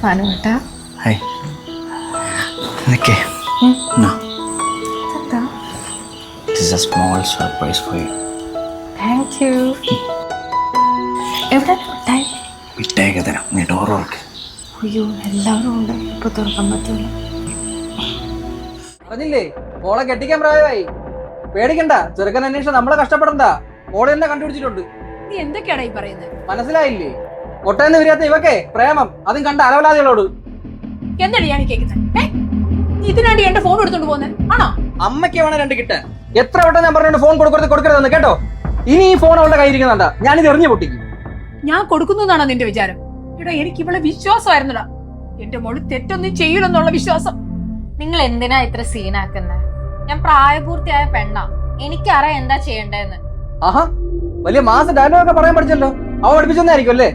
Manueta. Hi. Okay. No. Tata. This is a small surprise for you. Thank you. എവിടെ മിഠായി? മിഠായിക്ക് തരാം. നീ door തുറക്ക്. അയ്യോ എല്ലാവരും ഉണ്ട്, ഇപ്പൊ തുറക്കാൻ പറ്റില്ല. പറഞ്ഞില്ലേ മോളെ കെട്ടിക്കാൻ പ്രായമായി. പേടിക്കണ്ട, ചെറുക്കൻ അന്വേഷണം നമ്മളെ കഷ്ടപ്പെടണ്ട. മോളെ തന്നെ കണ്ടുപിടിച്ചിട്ടുണ്ട്. നീ എന്തൊക്കെയാടാ ഈ പറയുന്നത്? മനസ്സിലായില്ലേ? കൊട്ടയെന്ന് വരിയാത്ത ഇവക്കെ പ്രേമം, അതും കണ്ട അലവലാദികളോട്. എന്താണ് ഞാൻ കേൾക്കുന്നത്? ഇതിനാണ്ടി എന്റെ ഫോൺ എടുത്തോണ്ട് പോകുന്നത് ആണോ? അമ്മയ്ക്ക് വേണം രണ്ട് കിട്ടാൻ. എത്ര വട്ടം ഞാൻ പറഞ്ഞോണ്ട് ഫോൺ കൊടുക്കരുതെന്ന് കേട്ടോ. ഇനി ഈ ഫോൺ അവളുടെ കയ്യിരിക്കുന്നുണ്ടാ, ഞാനിത് എറിഞ്ഞു പൊട്ടിക്കും. ഞാൻ കൊടുക്കുന്നതാണോ നിന്റെ വിചാരം? എടാ എനിക്ക് ഇവളെ വിശ്വാസമായിരുന്നടാ. എന്റെ മോള് തെറ്റൊന്നും ചെയ്യൂലെന്നുള്ള വിശ്വാസം. നിങ്ങൾ എന്തിനാ ഇത്ര സീനാക്കുന്നത്? ഞാൻ പ്രായപൂർത്തിയായ പെണ്ണാ, എനിക്കറിയാം എന്താ ചെയ്യണ്ടേന്ന്. ആഹാ, വലിയ മാസ ഡയലോഗൊക്കെ പറയാൻ പഠിച്ചല്ലോ. അവ പഠിപ്പിച്ചൊന്നായിരിക്കും അല്ലേ?